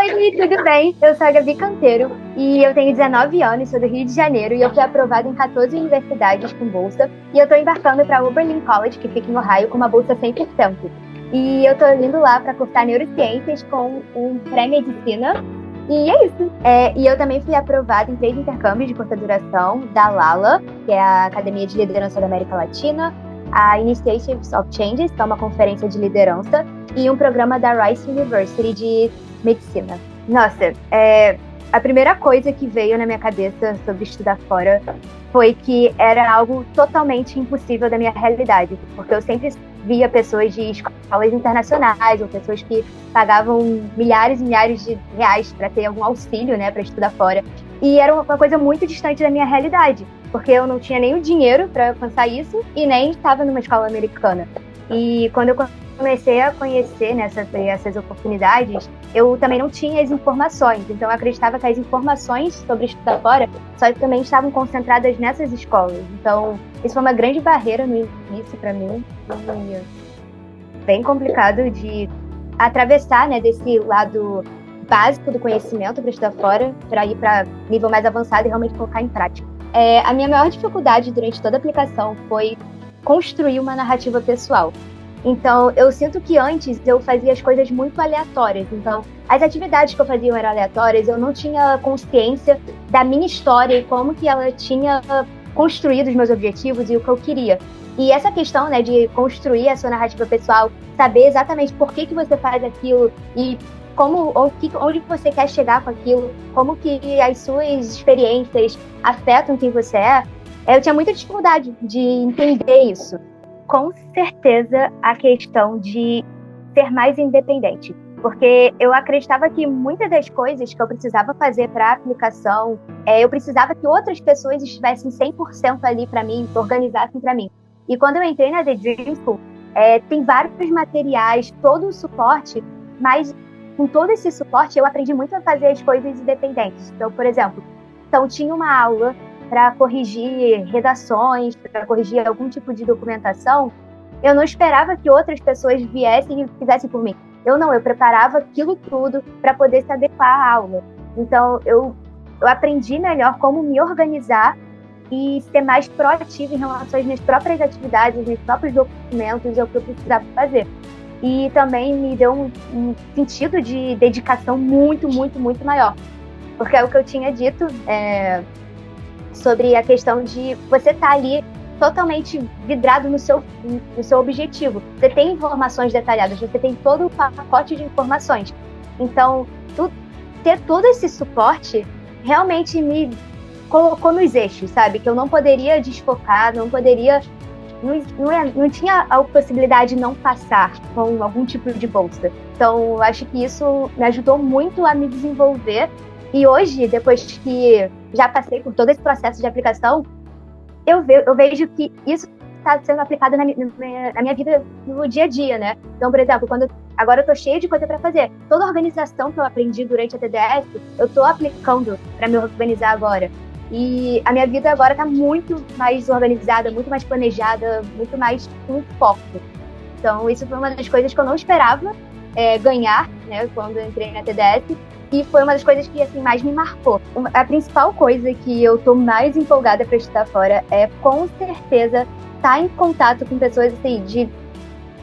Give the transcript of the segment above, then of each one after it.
Oi, tudo bem? Eu sou a Gabi Canteiro e eu tenho 19 anos, sou do Rio de Janeiro e eu fui aprovada em 14 universidades com bolsa e eu tô embarcando para Oberlin College, que fica em Ohio, com uma bolsa 100%. E eu tô indo lá para cursar neurociências com um pré-medicina e é isso. E eu também fui aprovada em 3 intercâmbios de curta duração da LALA, que é a Academia de Liderança da América Latina, a Initiatives of Changes, que é uma conferência de liderança, e um programa da Rice University de medicina. Nossa, a primeira coisa que veio na minha cabeça sobre estudar fora foi que era algo totalmente impossível da minha realidade, porque eu sempre via pessoas de escolas internacionais ou pessoas que pagavam milhares e milhares de reais para ter algum auxílio, né, para estudar fora. E era uma coisa muito distante da minha realidade, porque eu não tinha nem o dinheiro para alcançar isso e nem estava numa escola americana. E quando eu comecei a conhecer, né, essas oportunidades, eu também não tinha as informações. Então, eu acreditava que as informações sobre estudar fora só também estavam concentradas nessas escolas. Então, isso foi uma grande barreira no início para mim. Bem complicado de atravessar, né, desse lado básico do conhecimento para estudar fora, para ir para nível mais avançado e realmente colocar em prática. A minha maior dificuldade durante toda a aplicação foi construir uma narrativa pessoal. Então, eu sinto que antes eu fazia as coisas muito aleatórias. Então, as atividades que eu fazia eram aleatórias, eu não tinha consciência da minha história e como que ela tinha construído os meus objetivos e o que eu queria. E essa questão, né, de construir a sua narrativa pessoal, saber exatamente por que você faz aquilo e onde você quer chegar com aquilo, como que as suas experiências afetam quem você é, eu tinha muita dificuldade de entender isso. Com certeza, a questão de ser mais independente. Porque eu acreditava que muitas das coisas que eu precisava fazer para a aplicação, eu precisava que outras pessoas estivessem 100% ali para mim, organizassem para mim. E quando eu entrei na The Dream School, tem vários materiais, todo o suporte, mas com todo esse suporte eu aprendi muito a fazer as coisas independentes. Então, por exemplo, tinha uma aula para corrigir redações, para corrigir algum tipo de documentação, eu não esperava que outras pessoas viessem e fizessem por mim. Eu preparava aquilo tudo para poder se adequar à aula. Então, eu aprendi melhor como me organizar e ser mais proativa em relação às minhas próprias atividades, aos meus próprios documentos e ao que eu precisava fazer. E também me deu um sentido de dedicação muito, muito, muito maior. Porque é o que eu tinha dito, sobre a questão de você estar ali totalmente vidrado no seu objetivo. Você tem informações detalhadas, você tem todo o pacote de informações. Então, ter todo esse suporte realmente me colocou nos eixos, sabe? Que eu não poderia desfocar, não tinha a possibilidade de não passar com algum tipo de bolsa. Então, eu acho que isso me ajudou muito a me desenvolver. E hoje, depois que já passei por todo esse processo de aplicação, eu vejo que isso está sendo aplicado na minha vida no dia a dia, né? Então, por exemplo, agora eu estou cheia de coisa para fazer. Toda a organização que eu aprendi durante a TDS, eu estou aplicando para me organizar agora. E a minha vida agora está muito mais organizada, muito mais planejada, muito mais com foco. Então, isso foi uma das coisas que eu não esperava ganhar, né, quando eu entrei na TDS. E foi uma das coisas que assim, mais me marcou. A principal coisa que eu tô mais empolgada para estudar fora é, com certeza, estar em contato com pessoas assim, de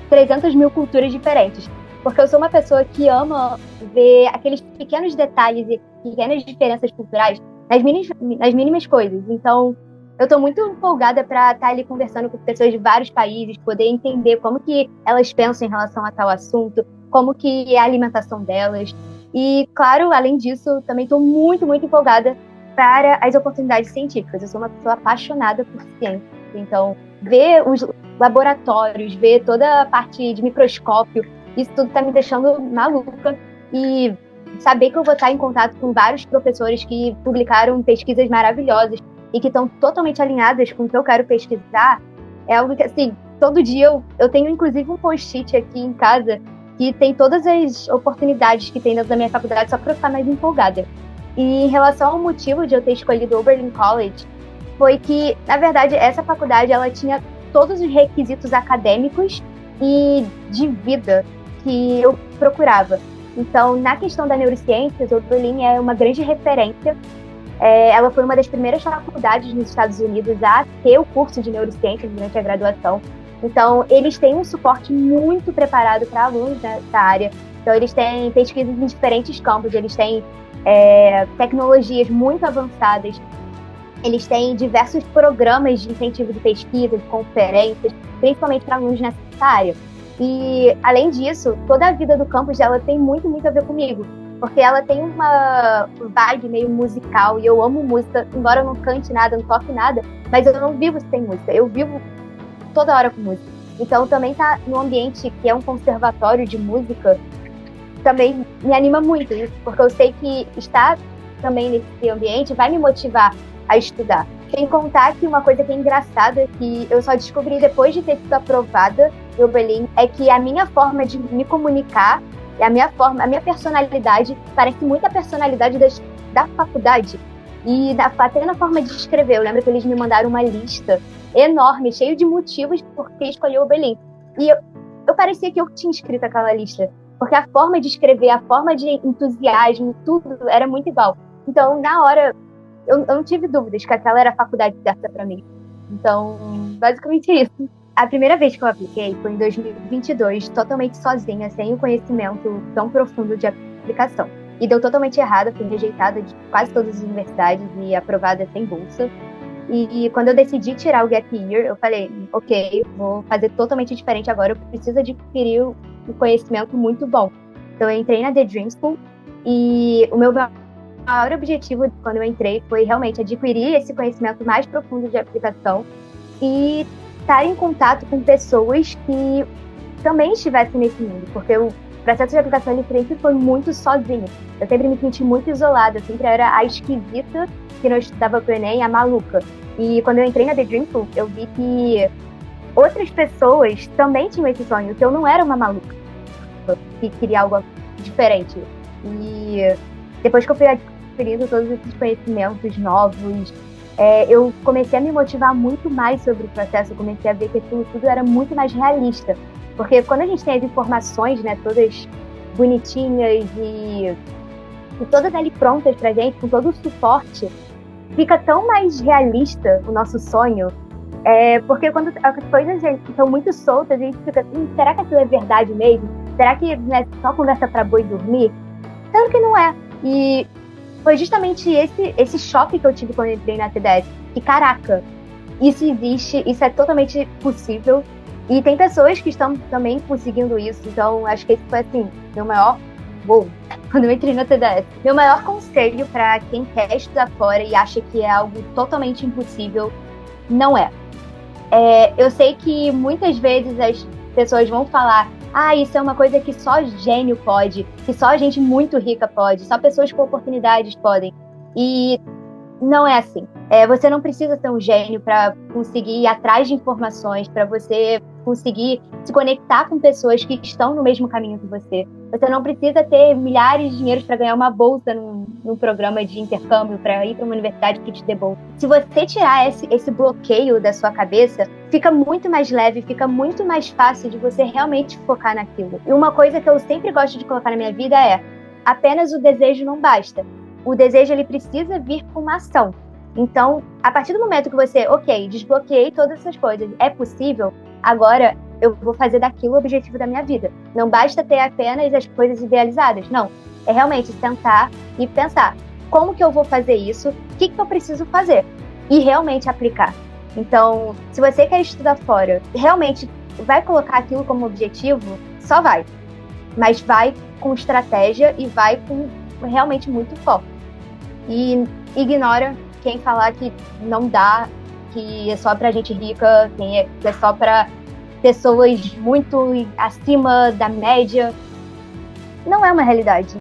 300 mil culturas diferentes. Porque eu sou uma pessoa que ama ver aqueles pequenos detalhes e pequenas diferenças culturais nas mínimas coisas. Então, eu tô muito empolgada para estar ali conversando com pessoas de vários países, poder entender como que elas pensam em relação a tal assunto, como que é a alimentação delas. E, claro, além disso, também estou muito, muito empolgada para as oportunidades científicas. Eu sou uma pessoa apaixonada por ciência. Então, ver os laboratórios, ver toda a parte de microscópio, isso tudo está me deixando maluca. E saber que eu vou estar em contato com vários professores que publicaram pesquisas maravilhosas e que estão totalmente alinhadas com o que eu quero pesquisar, é algo que, assim, todo dia eu tenho, inclusive, um post-it aqui em casa que tem todas as oportunidades que tem dentro da minha faculdade só para eu ficar mais empolgada. E em relação ao motivo de eu ter escolhido Oberlin College, foi que, na verdade, essa faculdade ela tinha todos os requisitos acadêmicos e de vida que eu procurava. Então, na questão da neurociências, Oberlin é uma grande referência. Ela foi uma das primeiras faculdades nos Estados Unidos a ter o curso de neurociências durante a graduação. Então, eles têm um suporte muito preparado para alunos dessa área. Então, eles têm pesquisas em diferentes campos, eles têm tecnologias muito avançadas, eles têm diversos programas de incentivo de pesquisa, de conferências, principalmente para alunos nessa área. E, além disso, toda a vida do campus dela tem muito, muito a ver comigo, porque ela tem uma vibe meio musical, e eu amo música, embora eu não cante nada, não toque nada, mas eu não vivo sem música, eu vivo toda hora com música. Então, também tá no ambiente que é um conservatório de música, também me anima muito isso, porque eu sei que estar também nesse ambiente vai me motivar a estudar. Sem contar que uma coisa que é engraçada, que eu só descobri depois de ter sido aprovada no Oberlin, é que a minha forma de me comunicar, a minha personalidade, parece muito a personalidade da faculdade. E até na forma de escrever. Eu lembro que eles me mandaram uma lista enorme, cheia de motivos por que escolher o Oberlin. E eu parecia que eu tinha escrito aquela lista, porque a forma de escrever, a forma de entusiasmo, tudo era muito igual. Então, na hora, eu não tive dúvidas que aquela era a faculdade certa para mim. Então, basicamente isso. A primeira vez que eu apliquei foi em 2022, totalmente sozinha, sem o conhecimento tão profundo de aplicação. E deu totalmente errado, fui rejeitada de quase todas as universidades e aprovada sem bolsa. E quando eu decidi tirar o Gap Year, eu falei, ok, vou fazer totalmente diferente agora, eu preciso adquirir um conhecimento muito bom. Então eu entrei na The Dream School e o meu maior objetivo quando eu entrei foi realmente adquirir esse conhecimento mais profundo de aplicação e estar em contato com pessoas que também estivessem nesse mundo, porque o processo de aplicação ele sempre foi muito sozinho. Eu sempre me senti muito isolada, eu sempre era a esquisita que não estudava pro Enem, a maluca. E quando eu entrei na The Dream School, eu vi que outras pessoas também tinham esse sonho, que eu não era uma maluca, que queria algo diferente. E depois que eu fui adquirindo todos esses conhecimentos novos, eu comecei a me motivar muito mais sobre o processo, eu comecei a ver que tudo era muito mais realista. Porque quando a gente tem as informações, né, todas bonitinhas e todas ali prontas pra gente, com todo o suporte, fica tão mais realista o nosso sonho, porque quando as coisas são muito soltas, a gente fica assim, será que aquilo é verdade mesmo? Será que é só conversa pra boi dormir? Claro que não é. E foi justamente esse choque que eu tive quando eu entrei na TDS. E caraca, isso existe, isso é totalmente possível. E tem pessoas que estão também conseguindo isso. Então, acho que esse foi, assim, meu maior quando eu entrei na TDS. Meu maior conselho para quem quer estudar fora e acha que é algo totalmente impossível, não é. Eu sei que muitas vezes as pessoas vão falar isso é uma coisa que só gênio pode, que só gente muito rica pode, só pessoas com oportunidades podem. E não é assim. Você não precisa ser um gênio para conseguir ir atrás de informações, para você conseguir se conectar com pessoas que estão no mesmo caminho que você. Você não precisa ter milhares de dinheiros para ganhar uma bolsa num programa de intercâmbio, para ir para uma universidade que te dê bolsa. Se você tirar esse bloqueio da sua cabeça, fica muito mais leve, fica muito mais fácil de você realmente focar naquilo. E uma coisa que eu sempre gosto de colocar na minha vida é: apenas o desejo não basta. O desejo ele precisa vir com uma ação. Então, a partir do momento que você, desbloqueei todas essas coisas, é possível, agora eu vou fazer daquilo o objetivo da minha vida. Não basta ter apenas as coisas idealizadas, não. É realmente sentar e pensar, como que eu vou fazer isso? O que eu preciso fazer? E realmente aplicar. Então, se você quer estudar fora, realmente vai colocar aquilo como objetivo, só vai. Mas vai com estratégia e vai com realmente muito foco. E ignora quem falar que não dá, que é só pra gente rica, que é só pra pessoas muito acima da média. Não é uma realidade.